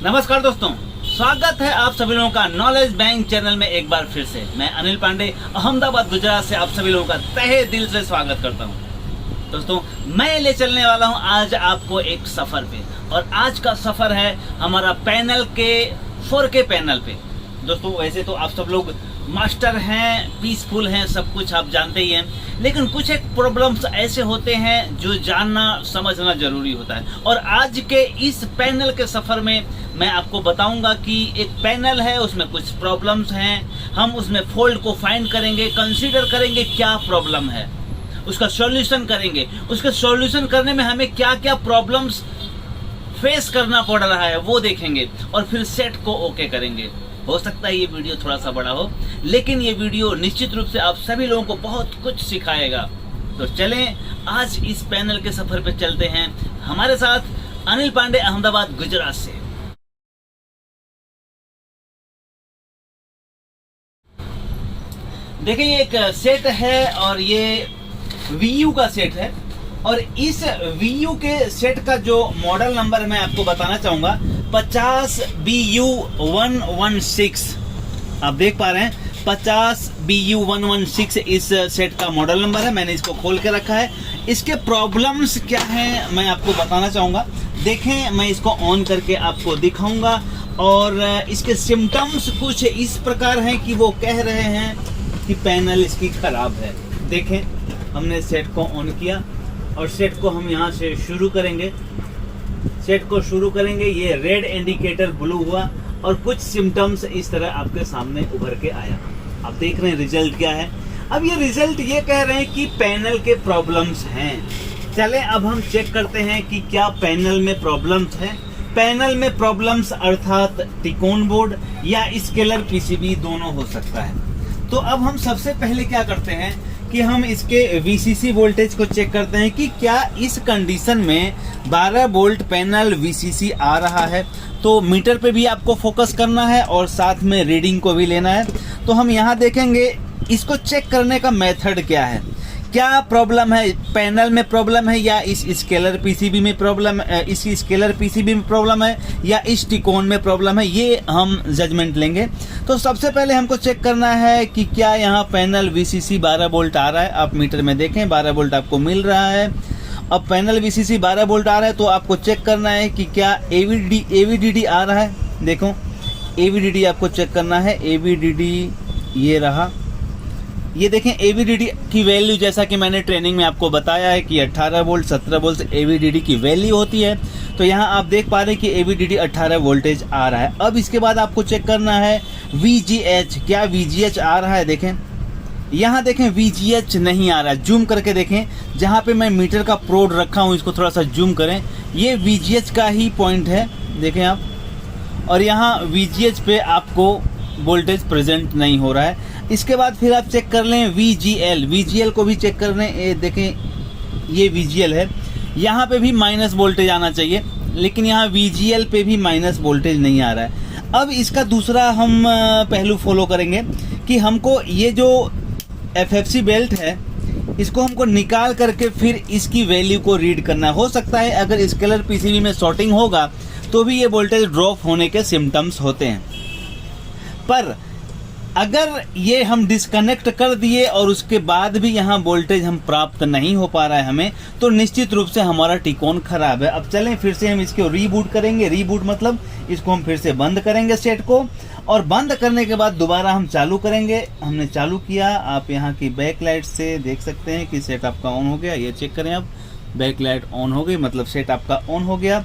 नमस्कार दोस्तों, स्वागत है आप सभी लोगों का नॉलेज बैंक चैनल में एक बार फिर से। मैं अनिल पांडे अहमदाबाद गुजरात से आप सभी लोगों का तहे दिल से स्वागत करता हूं। दोस्तों, मैं ले चलने वाला हूं आज आपको एक सफर पे, और आज का सफर है हमारा पैनल के 4K पैनल पे। दोस्तों, वैसे तो आप सब लोग मास्टर हैं, पीसफुल हैं, सब कुछ आप जानते ही हैं, लेकिन कुछ एक प्रॉब्लम्स ऐसे होते हैं जो जानना समझना जरूरी होता है। और आज के इस पैनल के सफर में मैं आपको बताऊंगा कि एक पैनल है, उसमें कुछ प्रॉब्लम्स हैं, हम उसमें फॉल्ट को फाइंड करेंगे, कंसीडर करेंगे क्या प्रॉब्लम है, उसका सॉल्यूशन करेंगे, उसके सॉल्यूशन करने में हमें क्या क्या प्रॉब्लम्स फेस करना पड़ रहा है वो देखेंगे, और फिर सेट को ओके करेंगे। हो सकता है ये वीडियो थोड़ा सा बड़ा हो, लेकिन ये वीडियो निश्चित रूप से आप सभी लोगों को बहुत कुछ सिखाएगा। तो चलें आज इस पैनल के सफर पे चलते हैं हमारे साथ अनिल पांडे अहमदाबाद गुजरात से। देखिए, ये एक सेट है और ये VU का सेट है, और इस VU के सेट का जो मॉडल नंबर मैं आपको बताना चाहूंगा 50BU116। आप देख पा रहे हैं 50BU116 इस सेट का मॉडल नंबर है। मैंने इसको खोल के रखा है। इसके प्रॉब्लम्स क्या हैं मैं आपको बताना चाहूंगा। देखें, मैं इसको ऑन करके आपको दिखाऊंगा, और इसके सिम्टम्स कुछ इस प्रकार हैं कि वो कह रहे हैं कि पैनल इसकी खराब है। देखें, हमने सेट को ऑन किया और सेट को हम यहाँ से शुरू करेंगे। सेट को शुरू करेंगे, ये रेड इंडिकेटर ब्लू हुआ और कुछ सिम्टम्स इस तरह आपके सामने उभर के आया। आप देख रहे हैं रिजल्ट क्या है। अब ये रिजल्ट ये कह रहे हैं कि पैनल के प्रॉब्लम्स हैं। चलें अब हम चेक करते हैं कि क्या पैनल में प्रॉब्लम्स हैं। पैनल में प्रॉब्लम्स अर्थात टिकोन बोर्ड या स्केलर पीसीबी दोनों हो सकता है। तो अब हम सबसे पहले क्या करते हैं कि हम इसके VCC वोल्टेज को चेक करते हैं कि क्या इस कंडीशन में 12 वोल्ट पैनल VCC आ रहा है। तो मीटर पे भी आपको फोकस करना है और साथ में रीडिंग को भी लेना है। तो हम यहाँ देखेंगे इसको चेक करने का मेथड क्या है, क्या प्रॉब्लम है, पैनल में प्रॉब्लम है या इस स्केलर पीसीबी में प्रॉब्लम, इस स्केलर पीसीबी में प्रॉब्लम है या इस टिकोन में प्रॉब्लम है, ये हम जजमेंट लेंगे। तो सबसे पहले हमको चेक करना है कि क्या यहाँ पैनल VCC 12 वोल्ट आ रहा है। आप मीटर में देखें 12 वोल्ट आपको मिल रहा है। अब पैनल VCC 12 वोल्ट आ रहा है तो आपको चेक करना है कि क्या AVDD आ रहा है। देखो, AVDD आपको चेक करना है। AVDD ये रहा, ये देखें AVDD की वैल्यू, जैसा कि मैंने ट्रेनिंग में आपको बताया है कि 18 वोल्ट 17 वोल्ट से AVDD की वैल्यू होती है। तो यहाँ आप देख पा रहे हैं कि AVDD 18 वोल्टेज आ रहा है। अब इसके बाद आपको चेक करना है VGH, क्या VGH आ रहा है। देखें, यहाँ देखें VGH नहीं आ रहा है। जूम करके देखें, जहाँ पे मैं मीटर का प्रोड रखा हूँ इसको थोड़ा सा जूम करें, ये VGH का ही पॉइंट है, देखें आप। और यहाँ VGH पे आपको वोल्टेज प्रेजेंट नहीं हो रहा है। इसके बाद फिर आप चेक कर लें VGL को भी चेक कर लें। ये देखें, ये VGL है, यहाँ पे भी माइनस वोल्टेज आना चाहिए, लेकिन यहाँ VGL पे भी माइनस वोल्टेज नहीं आ रहा है। अब इसका दूसरा हम पहलू फॉलो करेंगे कि हमको ये जो FFC बेल्ट है इसको हमको निकाल करके फिर इसकी वैल्यू को रीड करना हो सकता है। अगर स्केलर पीसीबी में शॉर्टिंग होगा तो भी ये वोल्टेज ड्रॉप होने के सिम्टम्स होते हैं। पर अगर ये हम डिस्कनेक्ट कर दिए और उसके बाद भी यहाँ वोल्टेज हम प्राप्त नहीं हो पा रहा है हमें, तो निश्चित रूप से हमारा टिकोन खराब है। अब चलें फिर से हम इसको रीबूट करेंगे। रीबूट मतलब इसको हम फिर से बंद करेंगे सेट को, और बंद करने के बाद दोबारा हम चालू करेंगे। हमने चालू किया, आप यहाँ की बैक लाइट से देख सकते हैं कि सेट आपका ऑन हो गया। ये चेक करें आप, बैक लाइट ऑन हो गई, मतलब सेट आपका ऑन हो गया।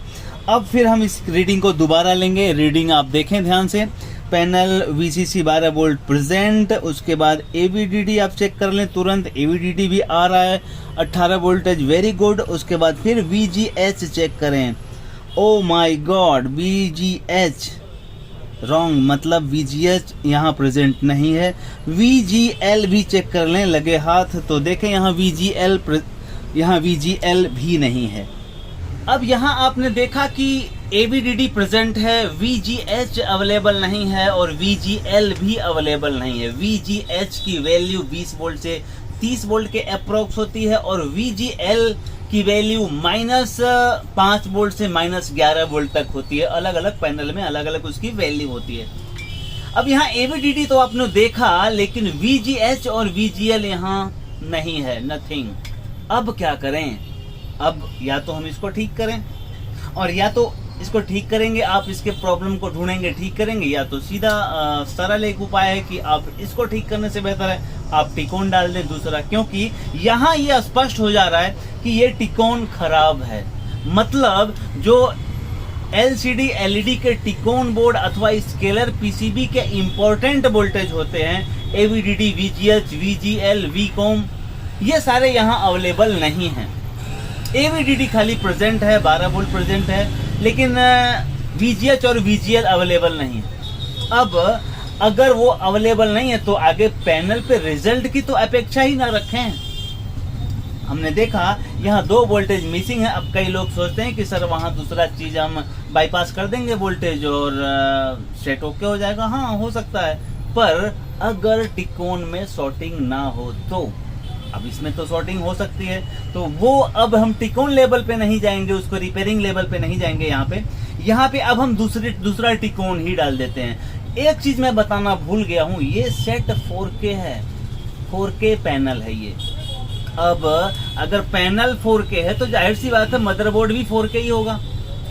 अब फिर हम इस रीडिंग को दोबारा लेंगे। रीडिंग आप देखें ध्यान से, पैनल VCC 12 वोल्ट प्रेजेंट। उसके बाद AVDD आप चेक कर लें, तुरंत AVDD भी आ रहा है 18 वोल्टेज, वेरी गुड। उसके बाद फिर VGH चेक करें। Oh my God, VGH wrong, मतलब VGH यहाँ प्रेजेंट नहीं है। VGL भी चेक कर लें, लगे हाथ तो देखें यहाँ VGL भी नहीं है। अब यहाँ आपने देखा कि AVDD प्रेजेंट है, VGH अवेलेबल नहीं है और VGL भी अवेलेबल नहीं है। VGH की वैल्यू 20 वोल्ट से 30 वोल्ट के अप्रोक्स होती है और VGL की वैल्यू -5 वोल्ट से -11 वोल्ट तक होती है। अलग अलग पैनल में अलग अलग उसकी वैल्यू होती है। अब यहाँ AVDD तो आपने देखा, लेकिन VGH और VGL यहाँ नहीं है, नथिंग। अब क्या करें? अब या तो हम इसको ठीक करें, और या तो इसको ठीक करेंगे, आप इसके प्रॉब्लम को ढूंढेंगे, ठीक करेंगे, या तो सीधा सरल एक उपाय है कि आप इसको ठीक करने से बेहतर है आप टिकोन डाल दें दूसरा, क्योंकि यहाँ ये स्पष्ट हो जा रहा है कि ये टिकोन खराब है। मतलब जो LCD LED के टिकोन बोर्ड अथवा स्केलर PCB के इंपॉर्टेंट वोल्टेज होते हैं, AVDD, VGH, VGL, VCOM, ये सारे यहाँ अवेलेबल नहीं हैं। AVDD खाली प्रेजेंट है, 12 वोल्ट प्रेजेंट है, लेकिन VGH और VGL अवेलेबल नहीं है। अब अगर वो अवेलेबल नहीं है तो आगे पैनल पे रिजल्ट की तो अपेक्षा ही ना रखें। हमने देखा यहाँ 2 वोल्टेज मिसिंग है। अब कई लोग सोचते हैं कि सर वहाँ दूसरा चीज हम बाईपास कर देंगे वोल्टेज और सेट ओके हो जाएगा। हाँ, हो सकता है, पर अगर टिकोन में शॉर्टिंग ना हो तो। अब इसमें तो शॉर्टिंग हो सकती है, तो वो अब हम टिकोन लेवल पे नहीं जाएंगे, उसको रिपेयरिंग लेवल पे नहीं जाएंगे। यहाँ पे अब हम दूसरा टिकोन ही डाल देते हैं। एक चीज मैं बताना भूल गया हूँ, ये सेट 4K है, 4K पैनल है ये। अब अगर पैनल 4K है तो जाहिर सी बात है मदरबोर्ड भी 4K ही होगा,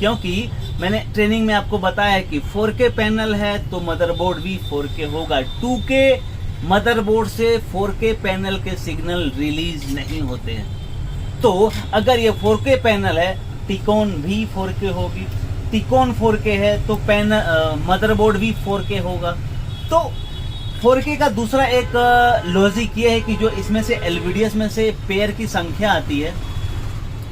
क्योंकि मैंने ट्रेनिंग में आपको बताया है कि 4K पैनल है तो मदरबोर्ड भी 4K होगा। 2K मदरबोर्ड से 4K पैनल के सिग्नल रिलीज नहीं होते हैं। तो अगर ये 4K पैनल है, टिकोन भी 4K होगी। टिकोन 4K है तो पैनल मदरबोर्ड भी 4K होगा। तो 4K का दूसरा एक लॉजिक ये है कि जो इसमें से LVDS में से पेयर की संख्या आती है,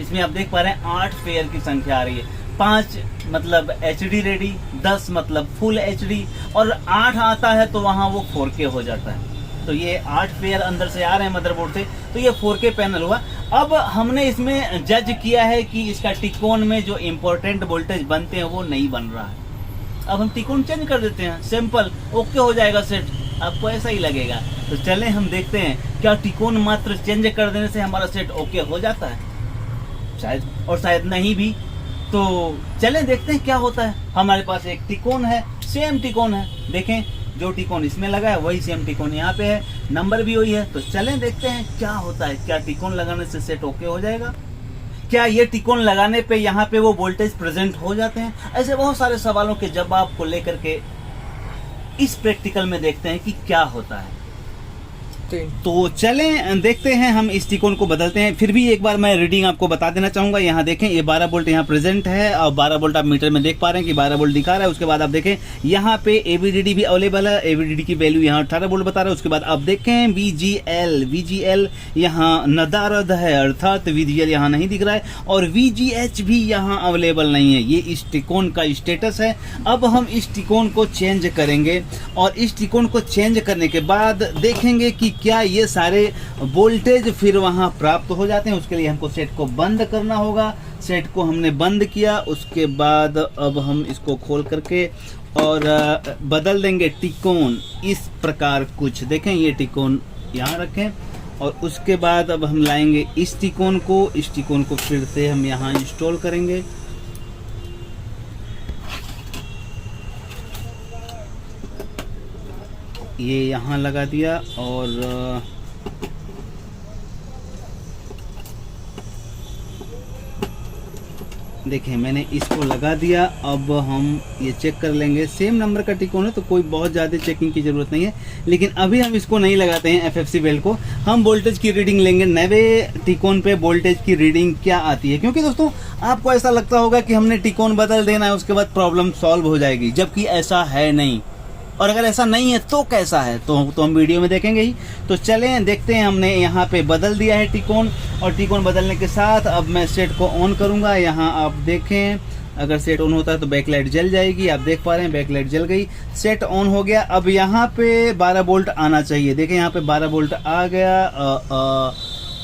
इसमें आप देख पा रहे हैं 8 पेयर की संख्या आ रही है। 5 मतलब HD रेडी, 10 मतलब फुल HD, और 8 आता है तो वहाँ वो 4K हो जाता है। तो ये 8 पेयर अंदर से आ रहे हैं मदरबोर्ड से, तो ये 4K पैनल हुआ। अब हमने इसमें जज किया है कि इसका टिकोन में जो इम्पोर्टेंट वोल्टेज बनते हैं वो नहीं बन रहा है। अब हम टिकोन चेंज कर देते हैं, सिंपल, ओके हो जाएगा सेट। आपको ऐसा ही लगेगा। तो चलें हम देखते हैं क्या टिकोन मात्र चेंज कर देने से हमारा सेट ओके हो जाता है। शायद, और शायद नहीं भी। तो चलें देखते हैं क्या होता है। हमारे पास एक टिकोन है, सेम टिकोन है, देखें जो टिकोन इसमें लगा है वही सेम टिकोन यहाँ पे है, नंबर भी वही है। तो चलें देखते हैं क्या होता है। क्या टिकोन लगाने से सेट ओके हो जाएगा? क्या ये टिकोन लगाने पे यहाँ पे वो वोल्टेज प्रेजेंट हो जाते हैं? ऐसे बहुत सारे सवालों के जवाब को लेकर के इस प्रैक्टिकल में देखते हैं कि क्या होता है। तो चलें देखते हैं, हम इस टिकोन को बदलते हैं। फिर भी एक बार मैं रीडिंग आपको बता देना चाहूंगा। यहाँ देखें ये 12 वोल्ट यहाँ प्रेजेंट है, और 12 वोल्ट आप मीटर में देख पा रहे हैं कि 12 वोल्ट दिखा रहा है। उसके बाद आप देखें यहाँ पे AVDD भी अवेलेबल है, AVDD की वैल्यू यहाँ 18 वोल्ट बता रहा है। उसके बाद आप देखें VGL यहाँ नदारद है, अर्थात VGL यहाँ नहीं दिख रहा है, और VGH भी यहाँ अवेलेबल नहीं है। ये इस टिकोन का स्टेटस है। अब हम इस टिकोन को चेंज करेंगे, और इस टिकोन को चेंज करने के बाद देखेंगे कि क्या ये सारे वोल्टेज फिर वहां प्राप्त हो जाते हैं। उसके लिए हमको सेट को बंद करना होगा। सेट को हमने बंद किया, उसके बाद अब हम इसको खोल करके और बदल देंगे टिकोन इस प्रकार कुछ। देखें ये टिकोन यहाँ रखें, और उसके बाद अब हम लाएंगे इस टिकोन को फिर से हम यहाँ इंस्टॉल करेंगे। ये यहाँ लगा दिया, और देखें मैंने इसको लगा दिया। अब हम ये चेक कर लेंगे, सेम नंबर का टिकोन है तो कोई बहुत ज़्यादा चेकिंग की ज़रूरत नहीं है। लेकिन अभी हम इसको नहीं लगाते हैं FFC बेल्ट को, हम वोल्टेज की रीडिंग लेंगे। नए टिकोन पे वोल्टेज की रीडिंग क्या आती है, क्योंकि दोस्तों आपको ऐसा लगता होगा कि हमने टिकोन बदल देना है उसके बाद प्रॉब्लम सॉल्व हो जाएगी, जबकि ऐसा है नहीं। और अगर ऐसा नहीं है तो कैसा है, तो हम वीडियो में देखेंगे ही। तो चलें देखते हैं। हमने यहाँ पे बदल दिया है टिकोन, और टिकोन बदलने के साथ अब मैं सेट को ऑन करूँगा। यहाँ आप देखें, अगर सेट ऑन होता है तो बैकलाइट जल जाएगी। आप देख पा रहे हैं बैकलाइट जल गई, सेट ऑन हो गया। अब यहाँ पे 12 वोल्ट आना चाहिए। देखें यहाँ पे 12 वोल्ट आ गया।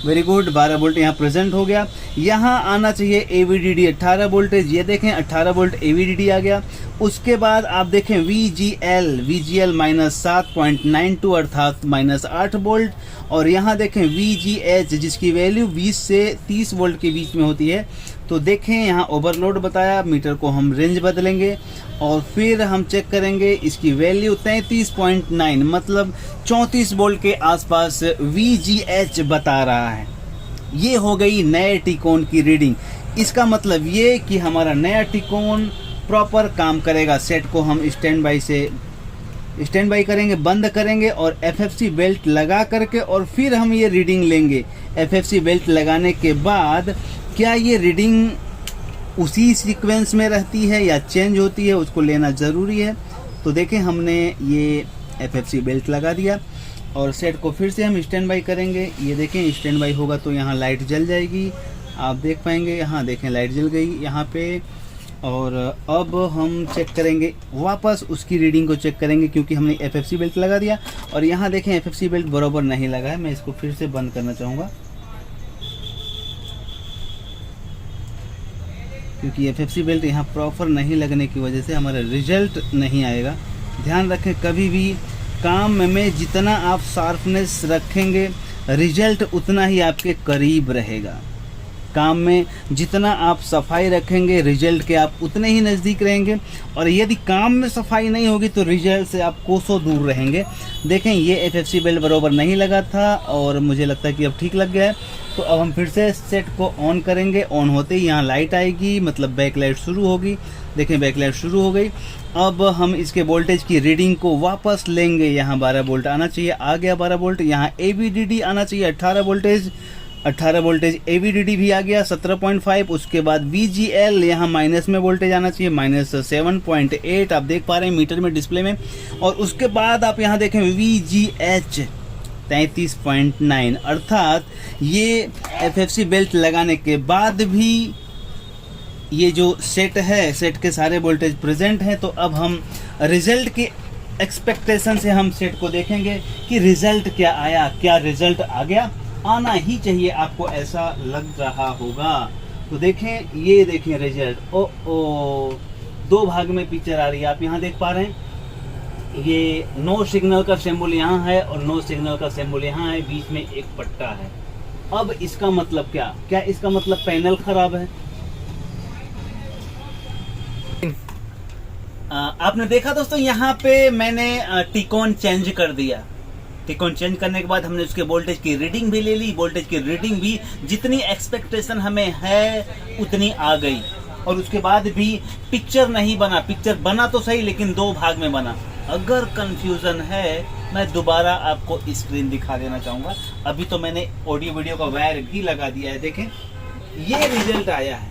वेरी गुड, 12 वोल्ट यहाँ प्रेजेंट हो गया। यहाँ आना चाहिए AVDD 18 वोल्टेज, ये देखें 18 वोल्ट AVDD आ गया। उसके बाद आप देखें VGL माइनस 7.92 अर्थात माइनस 8 वोल्ट। और यहाँ देखें VGH जिसकी वैल्यू 20 से 30 वोल्ट के बीच में होती है। तो देखें यहाँ ओवरलोड बताया, मीटर को हम रेंज बदलेंगे और फिर हम चेक करेंगे इसकी वैल्यू 33.9 मतलब 34 वोल्ट के आसपास VGH बता रहा है। ये हो गई नए टिकोन की रीडिंग। इसका मतलब ये कि हमारा नया टिकोन प्रॉपर काम करेगा। सेट को हम स्टैंड बाई करेंगे, बंद करेंगे और FFC बेल्ट लगा करके और फिर हम ये रीडिंग लेंगे। FFC बेल्ट लगाने के बाद क्या ये रीडिंग उसी सीक्वेंस में रहती है या चेंज होती है, उसको लेना ज़रूरी है। तो देखें हमने ये FFC बेल्ट लगा दिया और सेट को फिर से हम स्टैंड बाई करेंगे। ये देखें स्टैंड बाई होगा तो यहाँ लाइट जल जाएगी, आप देख पाएंगे। यहाँ देखें लाइट जल गई यहाँ पे। और अब हम चेक करेंगे वापस उसकी रीडिंग को चेक करेंगे क्योंकि हमने FFC बेल्ट लगा दिया। और यहाँ देखें FFC बेल्ट बराबर नहीं लगा है, मैं इसको फिर से बंद करना चाहूँगा क्योंकि FFC बेल्ट यहाँ प्रॉपर नहीं लगने की वजह से हमारा रिजल्ट नहीं आएगा। ध्यान रखें कभी भी काम में जितना आप शार्पनेस रखेंगे रिजल्ट उतना ही आपके करीब रहेगा। काम में जितना आप सफाई रखेंगे रिजल्ट के आप उतने ही नज़दीक रहेंगे। और यदि काम में सफाई नहीं होगी तो रिजल्ट से आप कोसों दूर रहेंगे। देखें ये FFC बेल्ट बराबर नहीं लगा था और मुझे लगता है कि अब ठीक लग गया है। तो अब हम फिर से सेट को ऑन करेंगे। ऑन होते ही यहाँ लाइट आएगी मतलब बैक लाइट शुरू होगी। देखें बैक लाइट शुरू हो गई। अब हम इसके वोल्टेज की रीडिंग को वापस लेंगे। यहाँ 12 वोल्ट आना चाहिए, आ गया 12 वोल्ट। यहाँ AVDD आना चाहिए 18 वोल्टेज AVDD भी आ गया 17.5। उसके बाद VGL यहाँ माइनस में वोल्टेज आना चाहिए माइनस 7.8, आप देख पा रहे हैं मीटर में डिस्प्ले में। और उसके बाद आप यहाँ देखें VGH 33.9 अर्थात ये FFC बेल्ट लगाने के बाद भी ये जो सेट है, सेट के सारे वोल्टेज प्रेजेंट हैं। तो अब हम रिजल्ट के एक्सपेक्टेशन से हम सेट को देखेंगे कि रिजल्ट क्या आया। क्या रिजल्ट आ गया? आना ही चाहिए, आपको ऐसा लग रहा होगा। तो देखें, ये देखें रिजल्ट। ओ दो भाग में पिक्चर आ रही है, आप यहाँ देख पा रहे हैं। ये नो सिग्नल का सिंबल यहाँ है और नो सिग्नल का सिंबल यहाँ है, बीच में एक पट्टा है। अब इसका मतलब क्या इसका मतलब पैनल खराब है। आपने देखा दोस्तों, यहाँ पे मैंने टिकोन चेंज कर दिया। टिकोन चेंज करने के बाद हमने उसके वोल्टेज की रीडिंग भी ले ली। वोल्टेज की रीडिंग भी जितनी एक्सपेक्टेशन हमें है उतनी आ गई। और उसके बाद भी पिक्चर नहीं बना, पिक्चर बना तो सही लेकिन दो भाग में बना। अगर कंफ्यूजन है मैं दोबारा आपको स्क्रीन दिखा देना चाहूँगा। अभी तो मैंने ऑडियो वीडियो का वायर भी लगा दिया है। देखें, ये रिजल्ट आया है।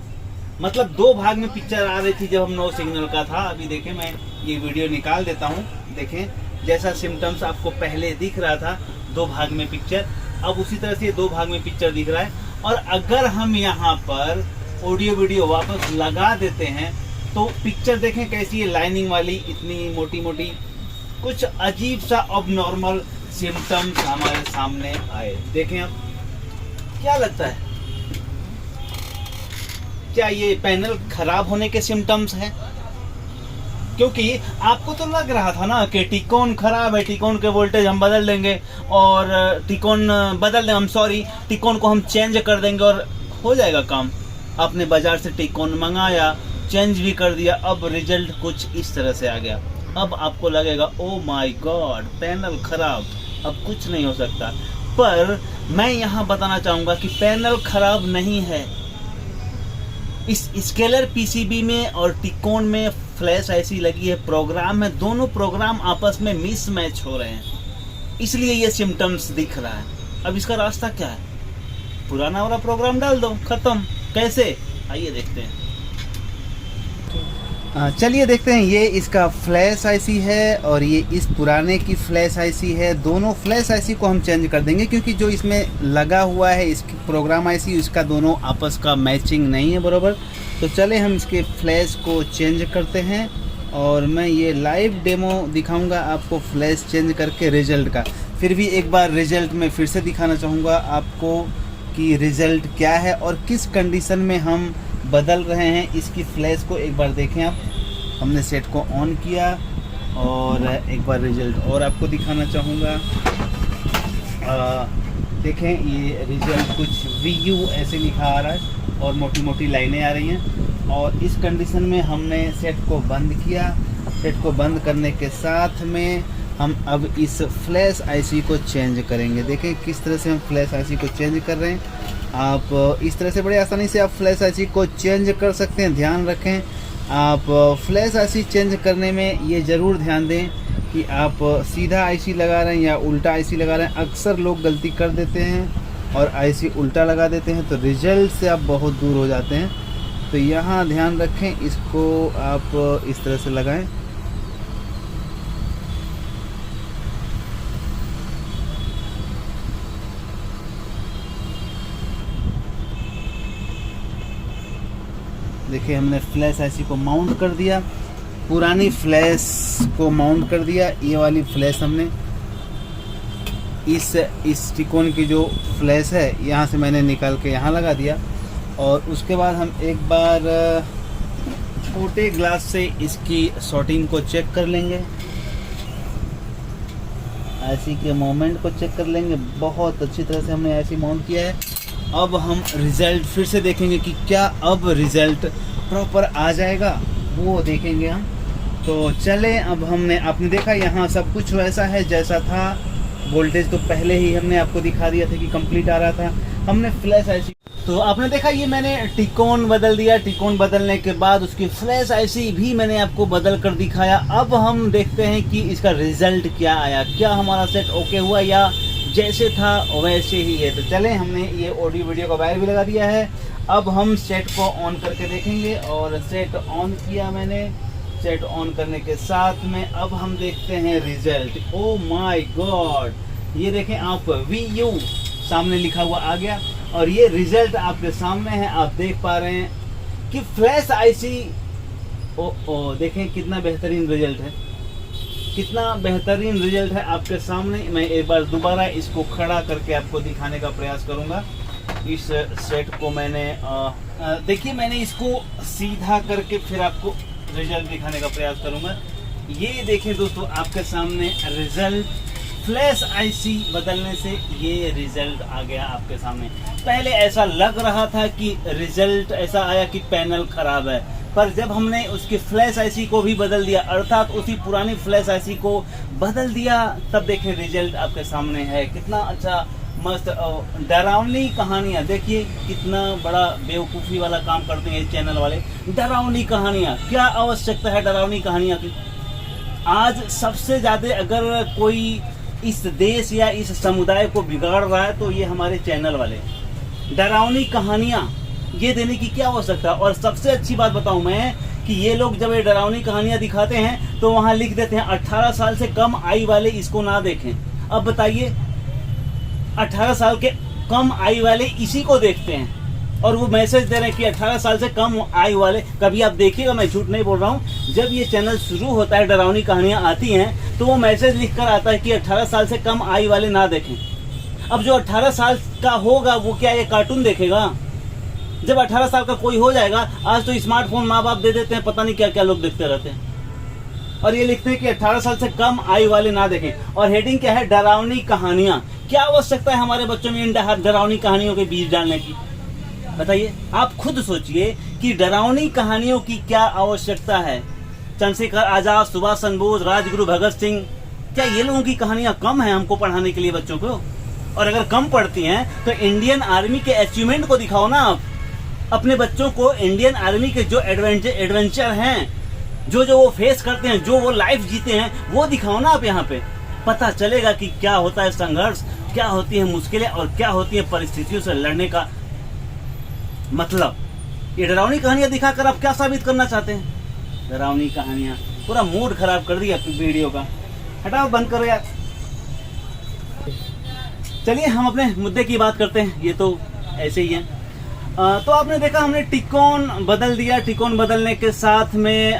मतलब दो भाग में पिक्चर आ रही थी जब हम नो सिग्नल का था। अभी देखें, मैं ये वीडियो निकाल देता हूँ। देखें, जैसा सिम्टम्स आपको पहले दिख रहा था दो भाग में पिक्चर, अब उसी तरह से दो भाग में पिक्चर दिख रहा है। और अगर हम यहाँ पर ऑडियो वीडियो वापस लगा देते हैं तो पिक्चर देखें कैसी है, लाइनिंग वाली, इतनी मोटी मोटी, कुछ अजीब सा अब नॉर्मल सिम्टम्स हमारे सामने आए। देखें, अब क्या लगता है, क्या ये पैनल खराब होने के सिम्टम्स हैं? क्योंकि आपको तो लग रहा था ना कि टिकोन खराब है, टिकोन के वोल्टेज हम बदल देंगे और टिकोन को हम चेंज कर देंगे और हो जाएगा काम। आपने बाजार से टिकोन मंगाया, चेंज भी कर दिया, अब रिजल्ट कुछ इस तरह से आ गया। अब आपको लगेगा ओ माय गॉड, पैनल खराब, अब कुछ नहीं हो सकता। पर मैं यहाँ बताना चाहूँगा कि पैनल खराब नहीं है। इस स्केलर पीसीबी में और टिकोन में फ्लैश ऐसी लगी है, प्रोग्राम है, दोनों प्रोग्राम आपस में मिसमैच हो रहे हैं, इसलिए ये सिम्टम्स दिख रहा है। अब इसका रास्ता क्या है? पुराना वाला प्रोग्राम डाल दो, खत्म। कैसे? आइए देखते हैं। चलिए देखते हैं। ये इसका फ्लैश आईसी है और ये इस पुराने की फ्लैश आईसी है। दोनों फ्लैश आईसी को हम चेंज कर देंगे क्योंकि जो इसमें लगा हुआ है इसकी प्रोग्राम आईसी, इसका दोनों आपस का मैचिंग नहीं है बराबर। तो चले हम इसके फ्लैश को चेंज करते हैं और मैं ये लाइव डेमो दिखाऊंगा आपको फ्लैश चेंज करके रिजल्ट का। फिर भी एक बार रिजल्ट में फिर से दिखाना चाहूँगा आपको। कि रिज़ल्ट क्या है और किस कंडीशन में हम बदल रहे हैं। इसकी फ्लैश को एक बार देखें आप। हमने सेट को ऑन किया और एक बार रिज़ल्ट और आपको दिखाना चाहूँगा। देखें ये रिज़ल्ट कुछ VU ऐसे लिखा आ रहा है और मोटी मोटी लाइनें आ रही हैं। और इस कंडीशन में हमने सेट को बंद किया। सेट को बंद करने के साथ में हम अब इस फ्लैश आईसी को चेंज करेंगे। देखें किस तरह से हम फ्लैश आईसी को चेंज कर रहे हैं। आप इस तरह से बड़े आसानी से आप फ्लैश आईसी को चेंज कर सकते हैं। ध्यान रखें, आप फ्लैश आईसी चेंज करने में ये ज़रूर ध्यान दें कि आप सीधा आईसी लगा रहे हैं या उल्टा आईसी लगा रहे हैं। अक्सर लोग गलती कर देते हैं और आईसी उल्टा लगा देते हैं, तो रिजल्ट से आप बहुत दूर हो जाते हैं। तो यहाँ ध्यान रखें, इसको आप इस तरह से लगाएं। देखिए हमने फ्लैश आईसी को माउंट कर दिया, पुरानी फ्लैश को माउंट कर दिया। ये वाली फ्लैश हमने इस त्रिकोण की जो फ्लैश है यहाँ से मैंने निकाल के यहाँ लगा दिया। और उसके बाद हम एक बार छोटे ग्लास से इसकी शॉर्टिंग को चेक कर लेंगे, आईसी के मोमेंट को चेक कर लेंगे। बहुत अच्छी तरह से हमने आईसी माउंट किया है। अब हम रिज़ल्ट फिर से देखेंगे कि क्या अब रिज़ल्ट प्रॉपर आ जाएगा, वो देखेंगे हम। तो चलें, अब आपने देखा यहाँ सब कुछ वैसा है जैसा था। वोल्टेज तो पहले ही हमने आपको दिखा दिया था कि कंप्लीट आ रहा था। हमने फ्लैश आईसी, तो आपने देखा ये मैंने टिकोन बदल दिया। टिकोन बदलने के बाद उसकी फ्लैश आईसी भी मैंने आपको बदल कर दिखाया। अब हम देखते हैं कि इसका रिज़ल्ट क्या आया, क्या हमारा सेट ओके हुआ या जैसे था वैसे ही है। तो चलें, हमने ये ऑडियो वीडियो का वायर भी लगा दिया है। अब हम सेट को ऑन करके देखेंगे और सेट ऑन किया मैंने। सेट ऑन करने के साथ में अब हम देखते हैं रिजल्ट। ओ माय गॉड, ये देखें आप, VU सामने लिखा हुआ आ गया और ये रिजल्ट आपके सामने है। आप देख पा रहे हैं कि फ्लैश आईसी, ओ देखें कितना बेहतरीन रिजल्ट है, कितना बेहतरीन रिजल्ट है आपके सामने। मैं एक बार दोबारा इसको खड़ा करके आपको दिखाने का प्रयास करूंगा। इस सेट को मैंने देखिए मैंने इसको सीधा करके फिर आपको रिजल्ट दिखाने का प्रयास करूंगा। ये देखें दोस्तों आपके सामने रिजल्ट, फ्लैश आईसी बदलने से ये रिजल्ट आ गया आपके सामने। पहले ऐसा लग रहा था कि रिजल्ट ऐसा आया कि पैनल खराब है, पर जब हमने उसकी फ्लैश आईसी को भी बदल दिया, अर्थात उसी पुरानी फ्लैश आईसी को बदल दिया, तब देखें रिजल्ट आपके सामने है। कितना अच्छा मस्त डरावनी कहानियाँ, देखिए कितना बड़ा बेवकूफ़ी वाला काम करते हैं ये चैनल वाले। डरावनी कहानियाँ, क्या आवश्यकता है डरावनी कहानियाँ की। आज सबसे ज़्यादा अगर कोई इस देश या इस समुदाय को बिगाड़ रहा है तो ये हमारे चैनल वाले। डरावनी कहानियाँ ये देने की क्या आवश्यकता। और सबसे अच्छी बात बताऊं मैं कि ये लोग जब ये डरावनी कहानियां दिखाते हैं तो वहां लिख देते हैं 18 साल से कम आयु वाले इसको ना देखें। अब बताइए, 18 साल के कम आयु वाले इसी को देखते हैं और वो मैसेज दे रहे हैं कि 18 साल से कम आयु वाले। कभी आप देखिएगा, मैं झूठ नहीं बोल रहा हूँ, जब ये चैनल शुरू होता है डरावनी कहानियां आती हैं तो वो मैसेज लिख कर आता है कि 18 साल से कम आयु वाले ना देखें। अब जो 18 साल का होगा वो क्या ये कार्टून देखेगा। जब 18 साल का कोई हो जाएगा, आज तो स्मार्टफोन माँ बाप दे देते हैं, पता नहीं क्या क्या लोग देखते रहते हैं, और ये लिखते हैं कि 18 साल से कम आयु वाले ना देखें। और हेडिंग क्या है, डरावनी कहानियां। क्या आवश्यकता है हमारे बच्चों में इन डरावनी कहानियों के बीज डालने की, बताइए। आप खुद सोचिए कि डरावनी कहानियों की क्या आवश्यकता है। चंद्रशेखर आजाद, सुभाष चंद्र बोस, राजगुरु भगत सिंह, क्या ये लोगों की कहानियां कम है हमको पढ़ाने के लिए बच्चों को। और अगर कम पढ़ती हैं तो इंडियन आर्मी के अचीवमेंट को दिखाओ ना आप अपने बच्चों को। इंडियन आर्मी के जो एडवेंचर हैं, जो वो फेस करते हैं, जो वो लाइफ जीते हैं, वो दिखाओ ना आप। यहाँ पे पता चलेगा कि क्या होता है संघर्ष, क्या होती है मुश्किलें और क्या होती है परिस्थितियों से लड़ने का मतलब। ये डरावनी कहानियां दिखाकर आप क्या साबित करना चाहते हैं। डरावनी कहानियां, पूरा मूड खराब कर दिया वीडियो का। हटाओ, बंद करो यार। चलिए हम अपने मुद्दे की बात करते हैं। ये तो ऐसे ही है। तो आपने देखा हमने टिकोन बदल दिया। टिकोन बदलने के साथ में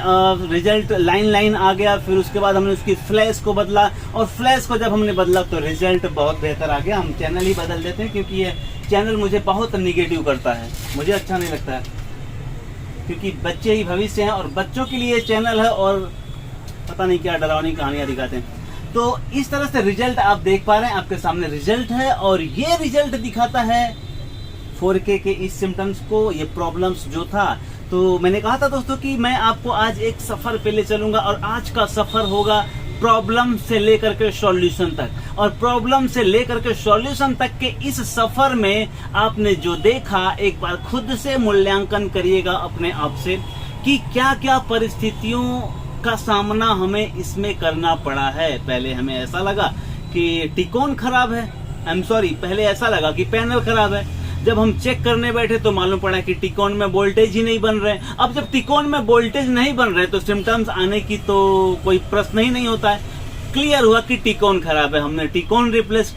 रिजल्ट लाइन आ गया। फिर उसके बाद हमने उसकी फ्लैश को बदला और फ्लैश को जब हमने बदला तो रिजल्ट बहुत बेहतर आ गया। हम चैनल ही बदल देते हैं क्योंकि ये चैनल मुझे बहुत निगेटिव करता है, मुझे अच्छा नहीं लगता है, क्योंकि बच्चे ही भविष्य हैं और बच्चों के लिए चैनल है और पता नहीं क्या डरावनी कहानियां दिखाते हैं। तो इस तरह से रिजल्ट आप देख पा रहे हैं, आपके सामने रिजल्ट है और ये रिजल्ट दिखाता है 4K के इस सिम्टम्स को, ये प्रॉब्लम्स जो था। तो मैंने कहा था दोस्तों कि मैं आपको आज एक सफर पे ले चलूंगा और आज का सफर होगा प्रॉब्लम से लेकर के सॉल्यूशन तक, और प्रॉब्लम से लेकर के सॉल्यूशन तक के इस सफर में आपने जो देखा, एक बार खुद से मूल्यांकन करिएगा अपने आप से कि क्या क्या परिस्थितियों का सामना हमें इसमें करना पड़ा है। पहले हमें ऐसा लगा कि टिकोन खराब है, पहले ऐसा लगा कि पैनल खराब है। जब हम चेक करने बैठे तो मालूम पड़ा कि टिकोन में वोल्टेज ही नहीं बन रहे। अब जब टिकोन में वोल्टेज नहीं बन रहे तो सिम्टम्स आने की तो कोई प्रश्न ही नहीं होता है। क्लियर हुआ कि टिकोन खराब है, हमने टिकोन रिप्लेस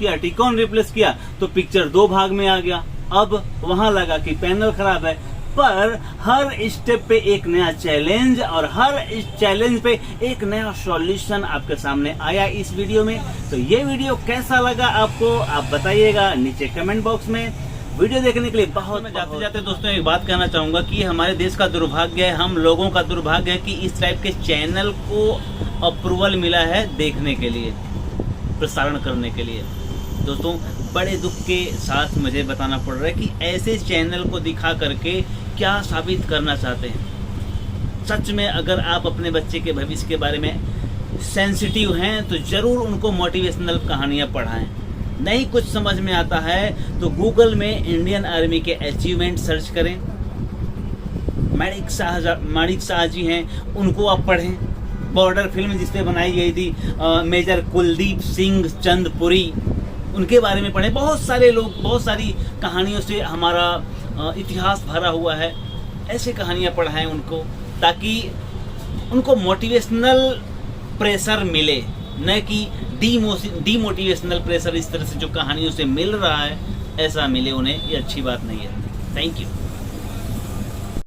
किया तो पिक्चर 2 भाग में आ गया। अब वहां लगा कि पैनल खराब है, पर हर स्टेप पे एक नया चैलेंज और हर इस चैलेंज पे एक नया सॉल्यूशन आपके सामने आया इस वीडियो में। तो ये वीडियो कैसा लगा आपको, आप बताइएगा नीचे कमेंट बॉक्स में। वीडियो देखने के लिए बहुत जाते जाते दोस्तों एक बात कहना चाहूंगा कि हमारे देश का दुर्भाग्य है, हम लोगों का दुर्भाग्य है कि इस टाइप के चैनल को अप्रूवल मिला है देखने के लिए, प्रसारण करने के लिए। दोस्तों बड़े दुख के साथ मुझे बताना पड़ रहा है कि ऐसे चैनल को दिखा करके क्या साबित करना चाहते हैं। सच में अगर आप अपने बच्चे के भविष्य के बारे में सेंसिटिव हैं तो जरूर उनको मोटिवेशनल कहानियाँ पढ़ाएं। नहीं कुछ समझ में आता है तो गूगल में इंडियन आर्मी के अचीवमेंट सर्च करें। माणिक शाह जी हैं, उनको आप पढ़ें। बॉर्डर फिल्म जिस पे बनाई गई थी मेजर कुलदीप सिंह चंदपुरी, उनके बारे में पढ़ें। बहुत सारे लोग, बहुत सारी कहानियों से हमारा इतिहास भरा हुआ है। ऐसे कहानियाँ पढ़ाएं उनको, ताकि उनको मोटिवेशनल प्रेशर मिले, न कि डीमोटिवेशनल प्रेशर इस तरह से जो कहानियों से मिल रहा है ऐसा मिले उन्हें। ये अच्छी बात नहीं है। Thank you.